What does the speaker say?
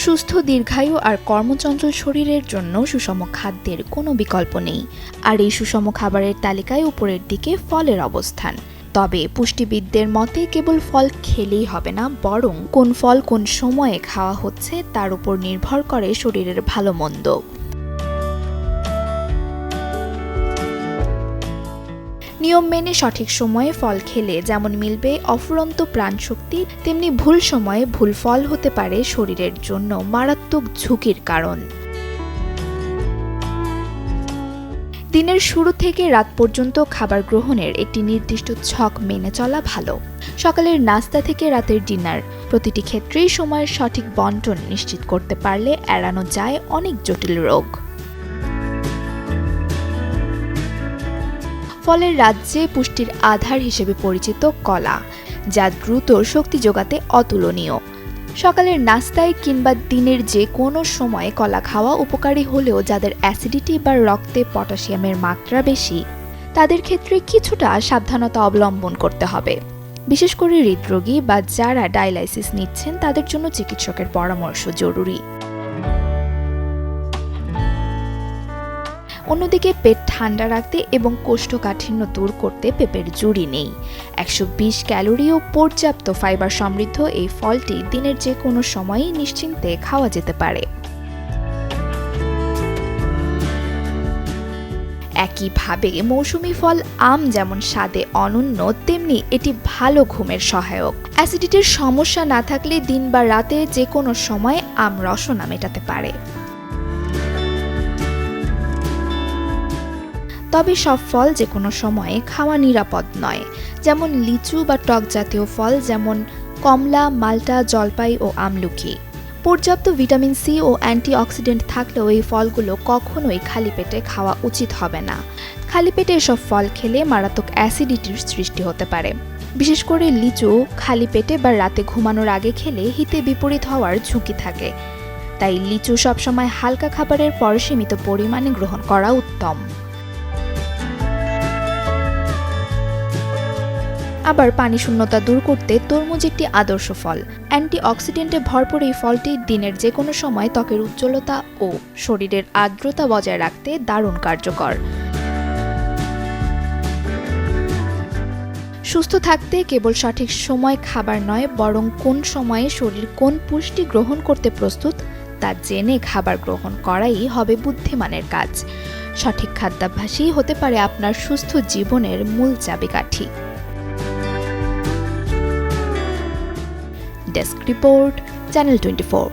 সুস্থ, দীর্ঘায়ু আর কর্মচঞ্চল শরীরের জন্য সুষম খাদ্যের কোনো বিকল্প নেই। আর এই সুষম খাবারের তালিকায় উপরের দিকে ফলের অবস্থান। তবে পুষ্টিবিদদের মতে কেবল ফল খেলেই হবে না, বরং কোন ফল কোন সময়ে খাওয়া হচ্ছে তার উপর নির্ভর করে শরীরের ভালো মন্দ। নিয়ম মেনে সঠিক সময়ে ফল খেলে যেমন মিলবে অফুরন্ত প্রাণশক্তি, তেমনি ভুল সময়ে ভুল ফল হতে পারে শরীরের জন্য মারাত্মক ঝুঁকির কারণ। দিনের শুরু থেকে রাত পর্যন্ত খাবার গ্রহণের একটি নির্দিষ্ট ছক মেনে চলা ভালো। সকালের নাস্তা থেকে রাতের ডিনার, প্রতিটি ক্ষেত্রেই সময়ের সঠিক বন্টন নিশ্চিত করতে পারলে এড়ানো যায় অনেক জটিল রোগ। ফলের রাজ্যে পুষ্টির আধার হিসেবে পরিচিত কলা, যা দ্রুত শক্তি যোগাতে অতুলনীয়। সকালের নাস্তায় কিংবা দিনের যে কোনো সময়ে কলা খাওয়া উপকারী হলেও যাদের অ্যাসিডিটি বা রক্তে পটাশিয়ামের মাত্রা বেশি, তাদের ক্ষেত্রে কিছুটা সাবধানতা অবলম্বন করতে হবে। বিশেষ করে হৃদরোগী বা যারা ডায়ালাইসিস নিচ্ছেন তাদের জন্য চিকিৎসকের পরামর্শ জরুরি। অন্যদিকে পেট ঠান্ডা রাখতে এবং কোষ্ঠকাঠিন্য দূর করতে পেঁপের জুড়ি নেই। 120 ক্যালোরি ও পর্যাপ্ত ফাইবার সমৃদ্ধ এই ফলটি দিনের যে কোনো সময়ই নিশ্চিন্তে খাওয়া যেতে পারে। একইভাবে মৌসুমী ফল আম যেমন স্বাদে অনন্য, তেমনি এটি ভালো ঘুমের সহায়ক। অ্যাসিডিটির সমস্যা না থাকলে দিন বা রাতে যে কোনো সময় আম রসনা মেটাতে পারে। তবে সব ফল যে কোনো সময়ে খাওয়া নিরাপদ নয়। যেমন লিচু বা টক জাতীয় ফল যেমন কমলা, মাল্টা, জলপাই ও আমলকি। পর্যাপ্ত ভিটামিন সি ও অ্যান্টিঅক্সিডেন্ট থাকলেও এই ফলগুলো কখনোই খালি পেটে খাওয়া উচিত হবে না। খালি পেটে এসব ফল খেলে মারাত্মক অ্যাসিডিটির সৃষ্টি হতে পারে। বিশেষ করে লিচু খালি পেটে বা রাতে ঘুমানোর আগে খেলে হিতে বিপরীত হওয়ার ঝুঁকি থাকে। তাই লিচু সবসময় হালকা খাবারের পর সীমিত পরিমাণে গ্রহণ করা উত্তম। আবার পানি শূন্যতা দূর করতে তরমুজ একটি আদর্শ ফল। অ্যান্টিঅক্সিডেন্টে ভরপুর এই ফলটি দিনের যে কোনো সময় ত্বকের উজ্জ্বলতা ও শরীরের আর্দ্রতা বজায় রাখতে দারুণ কার্যকর। সুস্থ থাকতে কেবল সঠিক সময় খাবার নয়, বরং কোন সময়ে শরীর কোন পুষ্টি গ্রহণ করতে প্রস্তুত তা জেনে খাবার গ্রহণ করাই হবে বুদ্ধিমানের কাজ। সঠিক খাদ্যাভ্যাসই হতে পারে আপনার সুস্থ জীবনের মূল চাবিকাঠি। Desk report, channel 24।